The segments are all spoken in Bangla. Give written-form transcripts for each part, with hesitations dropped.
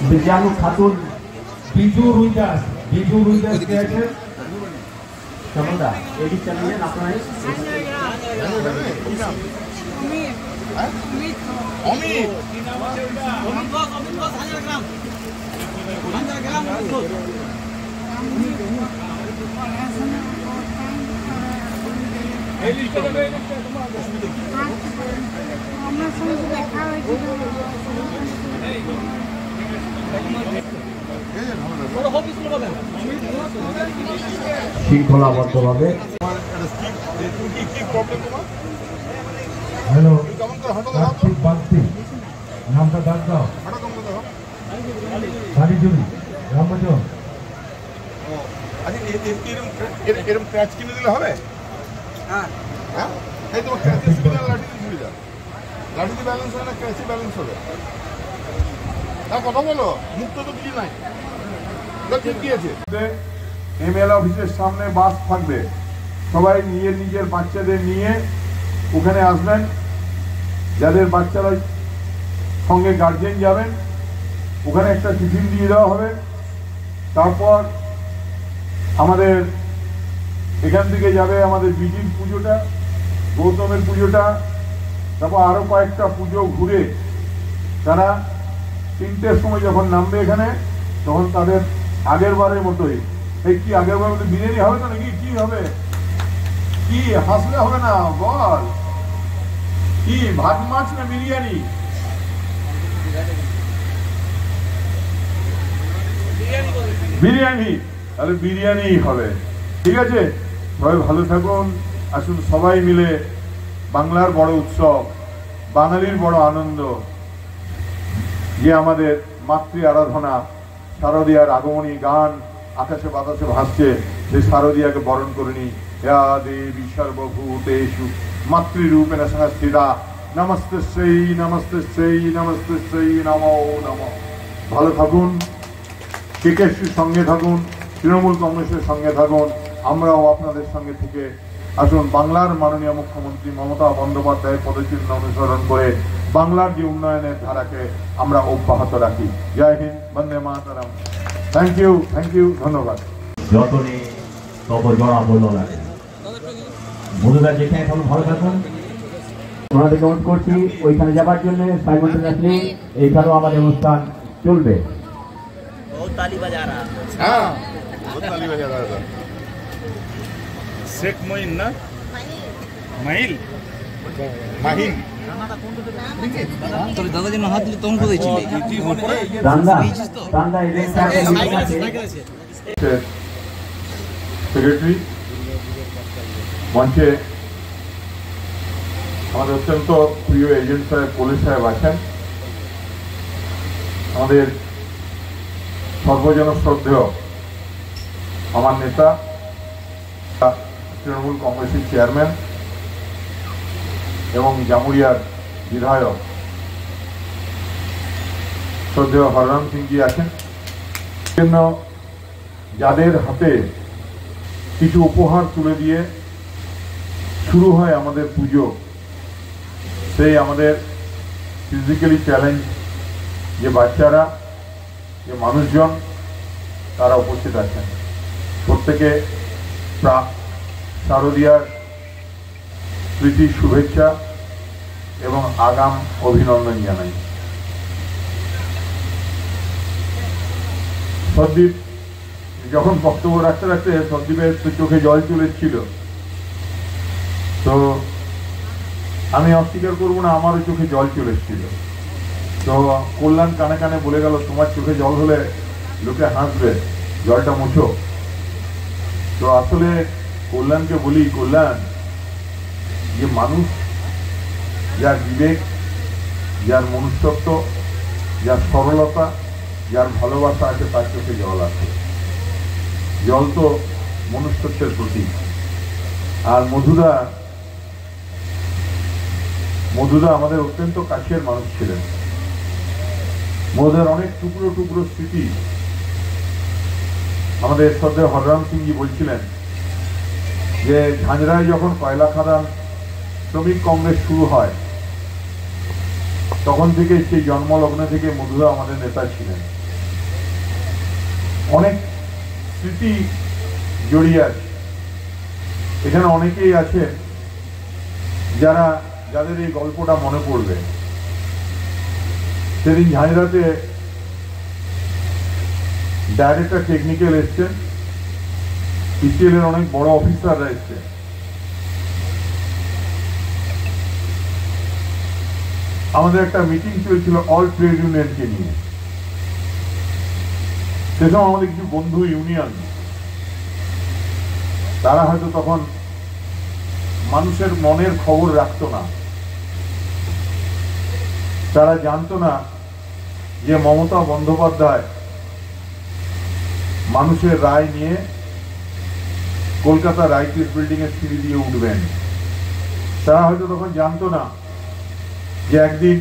বিদ্যালু খাতুন বিজু রুইদাস পেয়েছেন কেমনটা এদিক চালিয়ে আপনারাই শৃঙ্খলাবদ্ধভাবে হ্যালো কার্তিক বাগদি নামটা ডাক দাও বাড়িজুড়ি রামবচন এরকম ক্র্যাচ কিনে দিলে হবে হ্যাঁ হ্যাঁ এই তোমার ক্র্যাচে সুবিধা লাঠি দিয়ে সুবিধা লাঠিতে ব্যালেন্স হয় না ক্র্যাচে ব্যালেন্স হবে তার কথা বলো মুক্ত তো কিছু নাই ঠিক দিয়েছে এমএলএ অফিসের সামনে বাস থাকবে সবাই নিজের বাচ্চাদের নিয়ে ওখানে আসবেন যাদের বাচ্চারা সঙ্গে গার্জেন যাবেন ওখানে একটা টিফিন দিয়ে দেওয়া হবে তারপর আমাদের এখান থেকে যাবে আমাদের বিজির পুজোটা গৌতমের পুজোটা তারপর আরো কয়েকটা পুজো ঘুরে তারা 3টের সময় যখন নামবে এখানে তখন তাদের আগের বারের মতোই এই কি আগের বারের মতো বিরিয়ানি হবে তো নাকি কি হবে কি হাসলে হবে না বল কি ভাত মাছ না বিরিয়ানি বিরিয়ানি তাহলে বিরিয়ানি হবে ঠিক আছে সবাই ভালো থাকুন আসুন সবাই মিলে বাংলার বড় উৎসব বাঙালির বড় আনন্দ যে আমাদের মাতৃ আরাধনা শারদীয়ার আগমনী গান আকাশে বাতাসে ভাসছে যে শারদীয়াকে বরণ করে নি য়া দেবী সর্বভূতেষু মাতৃরূপেণ সংস্থিতা নমস্তেস্যৈ নমস্তেস্যৈ নমস্তেস্যৈ নমো নমঃ ভালো থাকুন কেকেএসসির সঙ্গে থাকুন তৃণমূল কংগ্রেসের সঙ্গে থাকুন আমরাও আপনাদের সঙ্গে থেকে আসুন বাংলার মাননীয় মুখ্যমন্ত্রী মমতা বন্দ্যোপাধ্যায়ের পদচিহ্ন অনুসরণ করে বাংলার যে উন্নয়নের ধারাকে আমরা অব্যাহত রাখি জয় হিন্দ বন্দে মাতরম থ্যাংক ইউ ধন্যবাদ যতনে তত জড়া বলল না বন্ধুরা যেখানে এখন ভালো থাকুন ওনাদের কেমন করছি ওইখানে যাবার জন্য সাইমultaneously এইখানেও আমাদের অনুষ্ঠান চলবে ताली बजा रहा हाँ बहुत ताली बजा रहा था शेख मोइन ना माहिल মাহিন তোর দাদা যেন হাত দিলে তখন কোথায় ছিল রান্দা সেক্রেটারি মঞ্চে আমাদের অত্যন্ত প্রিয় এজেন্ট সাহেব পুলিশ সাহেব আছেন আমাদের সর্বজন শ্রদ্ধেয় আমার নেতা তৃণমূল কংগ্রেসের চেয়ারম্যান এবং জামুরিয়ার বিধায়ক শ্রদ্ধেয় হররাম সিংজি আছেন জন্য যাদের হাতে কিছু উপহার তুলে দিয়ে শুরু হয় আমাদের পুজো সেই আমাদের ফিজিক্যালি চ্যালেঞ্জ যে বাচ্চারা যে মানুষজন তারা উপস্থিত আছেন প্রত্যেকে শারদীয়ার প্রীতি শুভেচ্ছা এবং আগাম অভিনন্দন জানাই সন্দীপ যখন বক্তব্য রাখতে রাখতে সন্দীপের চোখে জল চলেছিল তো আমি অস্বীকার করবো না আমারও চোখে জল চলে এসেছিল তো কল্যাণ কানে কানে বলে গেল তোমার চোখে জল হলে লোকে হাসবে জলটা মুছো তো আসলে কল্যাণকে বলি কল্যাণ যে মানুষ যার বিবেক যার মনুষ্যত্ব যার সরলতা যার ভালোবাসা আছে তার চোখে জল আছে জল তো মনুষ্যত্বের প্রতীক আর মধুদা আমাদের অত্যন্ত কাছের মানুষ ছিলেন মধুদার অনেক টুকরো টুকরো স্মৃতি আমাদের শ্রদ্ধেয় হররাম সিংজি বলছিলেন যে ঝাঁঝরায় যখন কয়লা খাদান শ্রমিক কংগ্রেস শুরু হয় তখন থেকে সেই জন্মলগ্ন থেকে মধুদা আমাদের নেতা ছিলেন। অনেক স্মৃতি জড়িয়ে আছে। এখানে অনেকেই আছে যাদের এই গল্পটা মনে পড়বে। সেদিন ঝাঁঝরাতে ডাইরেক্টর টেকনিক্যাল এসছেন, পিসিএল এর অনেক বড় অফিসাররা এসছেন। আমাদের একটা মিটিং চলছিল অল ট্রেড ইউনিয়নকে নিয়ে। সে সময় আমাদের কিছু বন্ধু ইউনিয়ন, তারা হয়তো তখন মানুষের মনের খবর রাখতো না। তারা জানতো না যে মমতা বন্দ্যোপাধ্যায় মানুষের রায় নিয়ে কলকাতা রাইটিস বিল্ডিং এর সিঁড়ি দিয়ে উঠবেন। তারা হয়তো তখন জানতো না যে একদিন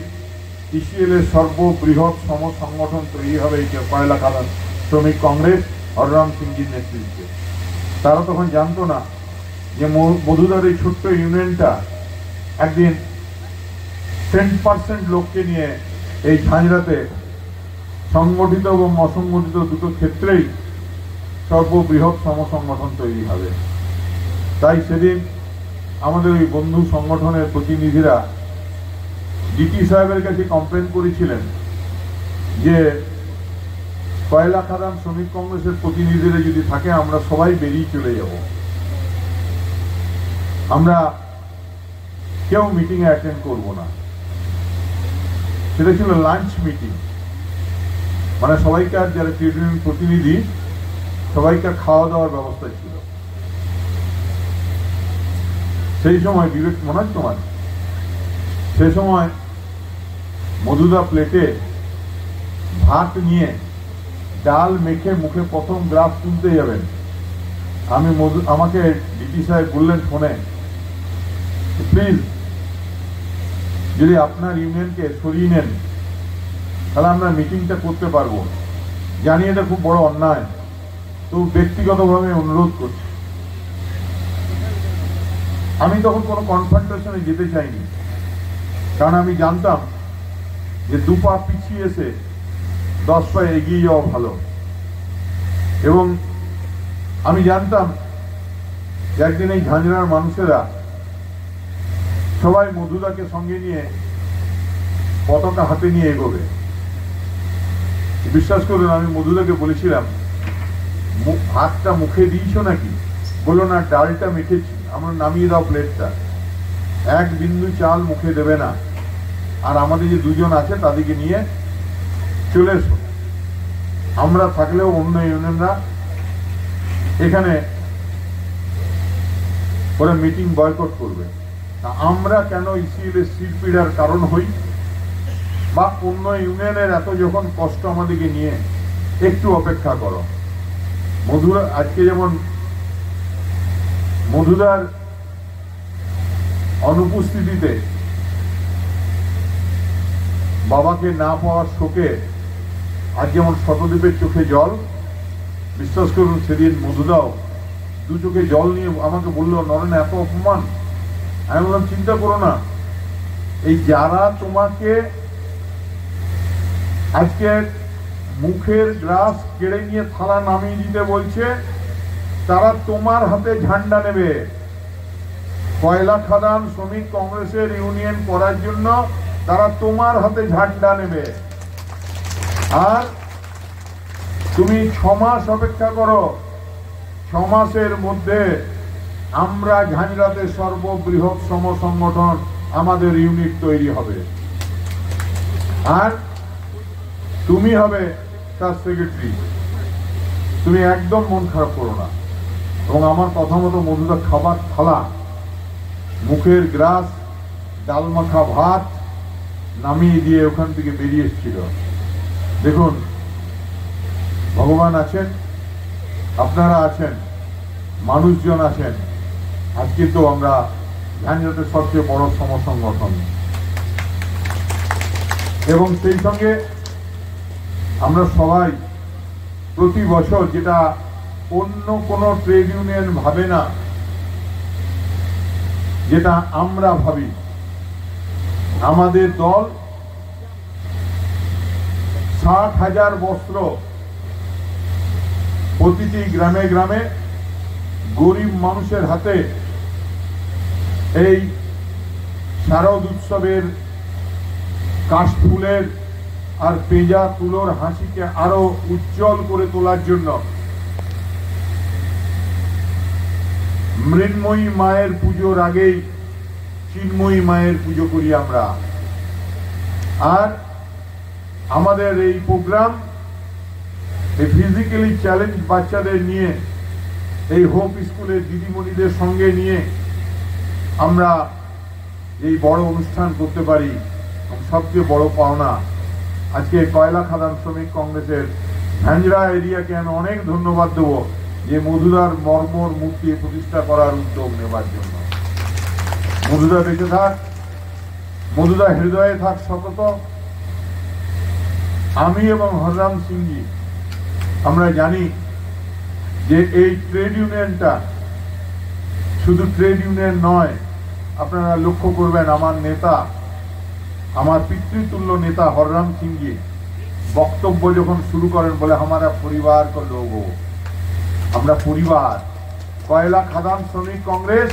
ইসিএল এর সর্ববৃহৎ সংগঠন তৈরি হবে কয়লা খাদান শ্রমিক কংগ্রেস হররাম সিংজির নেতৃত্বে। তারা তখন জানতো না যে মধুদার এই ছোট্ট ইউনিয়নটা একদিন 10% লোককে নিয়ে এই ঝাঁঝরাতে সংগঠিত এবং অসংগঠিত দুটো ক্ষেত্রেই সর্ববৃহৎ সমসংগঠন তৈরি হবে। তাই সেদিন আমাদের ওই বন্ধু সংগঠনের প্রতিনিধিরা ডিটি সাহেবের কাছে কমপ্লেন করেছিলেন যে কয়লা খাদান শ্রমিক কংগ্রেসের প্রতিনিধিরা যদি থাকে আমরা সবাই বেরিয়ে চলে যাব, আমরা কেউ মিটিং এ অ্যাটেন্ড করব না। সেটা ছিল লাঞ্চ মিটিং, মানে সবাইকার যারা ট্রেড ইউনিয়ন প্রতিনিধি সবাইকার খাওয়া দাওয়ার ব্যবস্থা ছিল। সেই সময় বিবেক মনে হয় তোমার, সেই সময় মধুদা প্লেটে ভাত নিয়ে ডাল মেখে মুখে প্রথম গ্রাস তুলতে যাবেন। আমাকে ডিটি সাহেব বললেন ফোনে, প্লিজ যদি আপনার ইউনিয়নকে সরিয়ে নেন তাহলে আমরা মিটিংটা করতে পারবো। জানি এটা খুব বড় অন্যায়, তো ব্যক্তিগতভাবে অনুরোধ করছি। আমি তখন কোনো কনফ্রন্টেশনে যেতে চাইনি, কারণ আমি জানতাম যে 2 পা পিছিয়ে এসে 10 পা এগিয়ে যাওয়া ভালো। এবং আমি জানতাম যে একদিন এই ঝাঁঝরার মানুষেরা সবাই মধুদাকে সঙ্গে নিয়ে পতাকা হাতে নিয়ে এগোবে। বিশ্বাস করুন, আমি মধুদাকে বলেছিলাম ভাতটা মুখে দিয়েছ নাকি? বললো না, ডালটা মেখেছি। আমরা নামিয়ে দাও প্লেটটা, 1 বিন্দু চাল মুখে দেবে না, আর আমাদের যে 2 জন আছে তাদেরকে নিয়ে চলে এসো। আমরা থাকলেও অন্য ইউনিয়নরা এখানে ওরা মিটিং বয়কট করবে। আমরা কেন ইসিএল এর সিট পিড়ার কারণ হই, বা অন্য ইউনিয়নের এত যখন কষ্ট আমাদেরকে নিয়ে, একটু অপেক্ষা করো। মধুরা আজকে যেমন মধুদার অনুপস্থিতিতে বাবাকে না পাওয়ার শোকে আজ যেমন শতদ্বীপের চোখে জল, বিশ্বাস করুন সেদিন মধুদাও 2 চোখে জল নিয়ে আমাকে বললো, নরেন এত অপমান। আমি বললাম চিন্তা করো না, এই যারা তোমাকে আজকে মুখের গ্লাস কেড়ে নিয়ে থালা নামিয়ে দিতে বলছে, তারা তোমার হাতে ঝান্ডা নেবে। কয়লা খাদান শ্রমিক কংগ্রেসের ইউনিয়ন করার জন্য তারা তোমার হাতে ঝান্ডা নেবে। আর তুমি 6 মাস অপেক্ষা করো, 6 মাসের মধ্যে আমরা ঝাঁঝরাতে সর্ববৃহৎ সমসংগঠন আমাদের ইউনিট তৈরি হবে, আর তুমি হবে তার সেক্রেটারি। তুমি একদম মন খারাপ করো না। এবং আমার কথা মতো মধুদা খাবার থালা, মুখের গ্রাস, ডাল মাখা ভাত নামিয়ে দিয়ে ওখান থেকে বেরিয়ে এসেছিল। দেখুন, ভগবান আছেন, আপনারা আছেন, মানুষজন আছেন। আজকে তো আমরা ঝাঁঝরাতের সবচেয়ে বড় সমসংগঠন, এবং সেই সঙ্গে আমরা সবাই প্রতি বছর, যেটা অন্য কোনো ট্রেড ইউনিয়ন ভাবে না, যেটা আমরা ভাবি, আমাদের দল 60,000 বস্ত্র প্রতিটি গ্রামে গ্রামে গরিব মানুষের হাতে এই শারদ উৎসবের কাশফুলের আর পেঁজা তুলোর হাসিকে আরো উজ্জ্বল করে তোলার জন্য মৃন্ময়ী মায়ের পুজোর আগেই চিন্ময়ী মায়ের পুজো করি আমরা। আর আমাদের এই প্রোগ্রাম এই ফিজিক্যালি চ্যালেঞ্জ বাচ্চাদের নিয়ে এই হোপ স্কুলের দিদিমণিদের সঙ্গে নিয়ে আমরা এই বড় অনুষ্ঠান করতে পারি। সবচেয়ে বড় পাওনা আজকে কয়লা খাদান শ্রমিক কংগ্রেসের ভ্যাঞ্জরা এরিয়াকে আমি অনেক ধন্যবাদ দেব যে মধুদার মর্মর মূর্তি প্রতিষ্ঠা করার উদ্যোগ নেবার জন্য। মধুদা বেঁচে থাক, মধুদা হৃদয়ে থাক সতত। আমি এবং হররাম সিংজি আমরা জানি যে এই ট্রেড ইউনিয়নটা শুধু ট্রেড ইউনিয়ন নয়। আপনারা লক্ষ্য করবেন আমার নেতা, আমার পিতৃতুল্য নেতা হররাম সিংজি বক্তব্য যখন শুরু করেন বলে हमारा পরিবার को लोगो, আমরা পরিবার। কয়লা খাদান শ্রমিক কংগ্রেস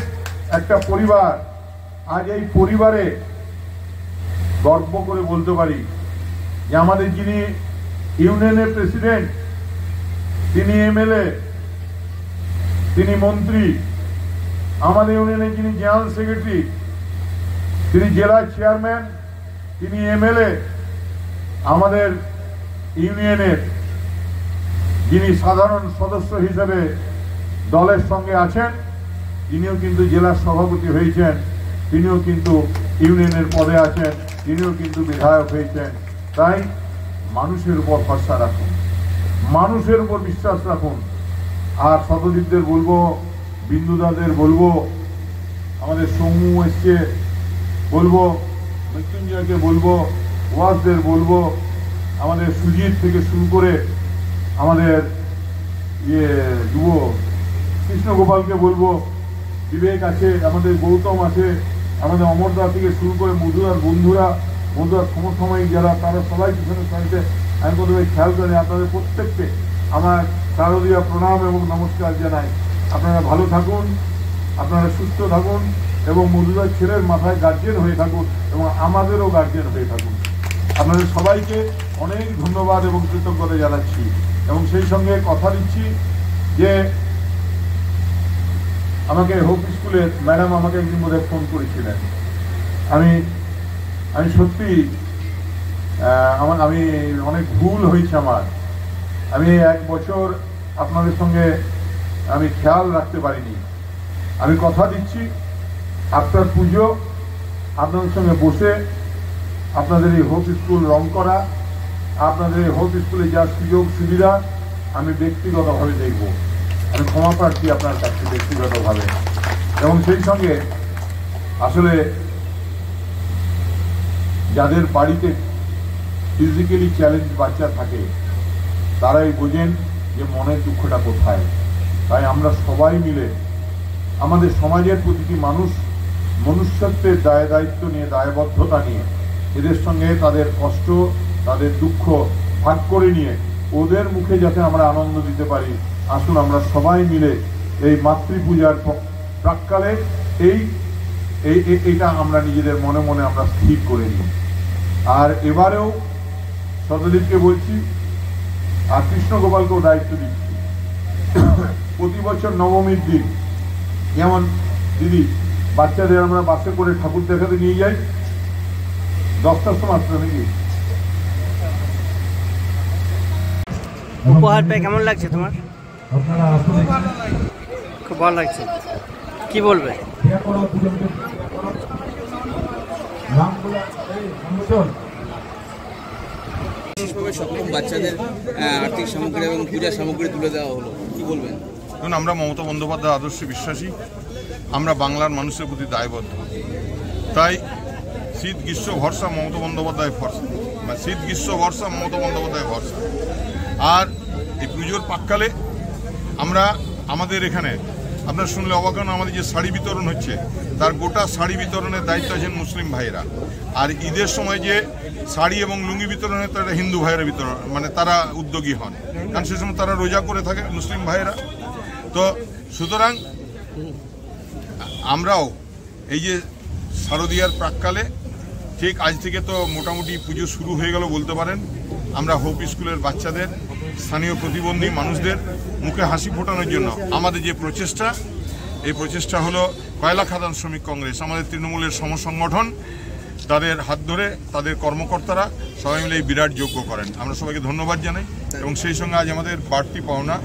একটা পরিবার। আজ এই পরিবারে গর্ব করে বলতে পারি যে আমাদের যিনি ইউনিয়নের প্রেসিডেন্ট, তিনি এমএলএ, তিনি মন্ত্রী, আমাদের ইউনিয়নের যিনি জেনারেল সেক্রেটারি, তিনি জেলা চেয়ারম্যান, তিনি এমএলএ, আমাদের ইউনিয়নের যিনি সাধারণ সদস্য হিসেবে দলের সঙ্গে আছেন, তিনিও কিন্তু জেলার সভাপতি হয়েছেন, তিনিও কিন্তু ইউনিয়নের পদে আছেন, তিনিও কিন্তু বিধায়ক হয়েছেন। তাই মানুষের উপর ভরসা রাখুন, মানুষের উপর বিশ্বাস রাখুন। আর শতদীপদের বলবো, বিন্দুদাদের বলবো, আমাদের সৌমু এসছে বলবো, মৃত্যুঞ্জয়কে বলবো, ওয়াসদের বলবো, আমাদের সুজিত থেকে শুরু করে আমাদের যুব কৃষ্ণগোপালকে বলবো, বিবেক আছে, আমাদের গৌতম আছে, আমাদের অমরদা থেকে শুরু করে মধুরার বন্ধুরা, মধুরার সমসাময়িক যারা, তারা সবাই পিছনে সাইডে আমি প্রথমে খেয়াল করি। আপনাদের প্রত্যেককে আমার শারদীয় প্রণাম এবং নমস্কার জানাই। আপনারা ভালো থাকুন, আপনারা সুস্থ থাকুন এবং মধুরার ছেলের মাথায় গার্জেন হয়ে থাকুন এবং আমাদেরও গার্জেন হয়ে থাকুন। আপনাদের সবাইকে অনেক ধন্যবাদ এবং কৃতজ্ঞতা জানাচ্ছি এবং সেই সঙ্গে কথা দিচ্ছি যে আমাকে হোপ স্কুলের ম্যাডাম আমাকে একদিন বোধহয় ফোন করেছিলেন। আমি সত্যি আমি অনেক ভুল হয়েছে আমার। আমি 1 বছর আপনাদের সঙ্গে আমি খেয়াল রাখতে পারিনি। আমি কথা দিচ্ছি আপনার পুজো আপনাদের সঙ্গে বসে আপনাদের এই হোপ স্কুল রং করা, আপনাদের এই হোপ স্কুলে যা সুযোগ সুবিধা আমি ব্যক্তিগতভাবে দেখব। আমি ক্ষমা প্রার্থী আপনার কাছে ব্যক্তিগতভাবে। এবং সেই সঙ্গে আসলে যাদের বাড়িতে ফিজিক্যালি চ্যালেঞ্জ বাচ্চা থাকে তারাই বোঝেন যে মনের দুঃখটা কোথায়। তাই আমরা সবাই মিলে আমাদের সমাজের প্রতিটি মানুষ মনুষ্যত্বের দায়িত্ব নিয়ে, দায়বদ্ধতা নিয়ে এদের সঙ্গে তাদের কষ্ট, তাদের দুঃখ ভাগ করে নিয়ে ওদের মুখে যাতে আমরা আনন্দ দিতে পারি। আসুন আমরা সবাই মিলে এই মাতৃপূজার প্রাক্কালে এইটা আমরা নিজেদের মনে মনে আমরা স্থির করে নিই। আর এবারেও শতদীপকে বলছি আর কৃষ্ণগোপালকেও দায়িত্ব দিচ্ছি, প্রতি বছর নবমীর দিন যেমন দিদি বাচ্চাদের আমরা বাসে করে ঠাকুর দেখাতে নিয়ে যাই 10টার সময় আসতে নাকি। উপহার পেয়ে কেমন লাগছে তোমার? খুব ভালো লাগছে। কি বলবে? সক্ষম বাচ্চাদের আর্থিক সামগ্রী এবং পূজা সামগ্রী তুলে দেওয়া হলো, কি বলবেন? দেখুন, আমরা মমতা বন্দ্যোপাধ্যায় আদর্শে বিশ্বাসী, আমরা বাংলার মানুষের প্রতি দায়বদ্ধ। তাই শীত গ্রীষ্ম ভরসা মমতা বন্দ্যোপাধ্যায় ভরসা, শীত গ্রীষ্ম ভরসা মমতা বন্দ্যোপাধ্যায় ভরসা। আর এই পুজোর প্রাক্কালে আমরা আমাদের এখানে আপনার শুনলে অবাক হন, আমাদের যে শাড়ি বিতরণ হচ্ছে তার গোটা শাড়ি বিতরণের দায়িত্ব আছেন মুসলিম ভাইয়েরা। আর ঈদের সময় যে শাড়ি এবং লুঙ্গি বিতরণে তারা হিন্দু ভাইয়েরা বিতরণ মানে তারা উদ্যোগী হন, কারণ সে সময় তারা রোজা করে থাকে মুসলিম ভাইয়েরা। তো সুতরাং আমরাও এই যে শারদীয়ার প্রাককালে ঠিক আজ থেকে তো মোটামুটি পুজো শুরু হয়ে গেল বলতে পারেন, আমরা হোপ স্কুলের বাচ্চাদের, স্থানীয় প্রতিবন্ধী মানুষদের মুখে হাসি ফোটানোর জন্য আমাদের যে প্রচেষ্টা, এই প্রচেষ্টা হলো কয়লা খাদান শ্রমিক কংগ্রেস, আমাদের তৃণমূলের সমসংগঠন, তাদের হাত ধরে তাদের কর্মকর্তারা সবাই মিলে এই বিরাট যজ্ঞ করেন। আমরা সবাইকে ধন্যবাদ জানাই এবং সেই সঙ্গে আজ আমাদের বাড়তি পাওনা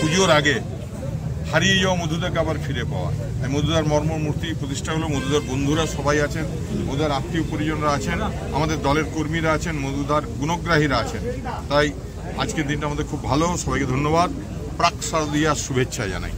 পুজোর আগে হারিয়ে যাওয়া মধুদাকে আবার ফিরে পাওয়া। মধুদার মূর্তি প্রতিষ্ঠা হলো, মধুদার বন্ধুরা সবাই আছেন, মধুদার আত্মীয় পরিজনরা আছেন, আমাদের দলের কর্মীরা আছেন, মধুদার গুণগ্রাহীরা আছেন। তাই আজকের দিনটা আমাদের খুব ভালো, সবাইকে ধন্যবাদ, প্রাক শারদীয়ার শুভেচ্ছা জানাই।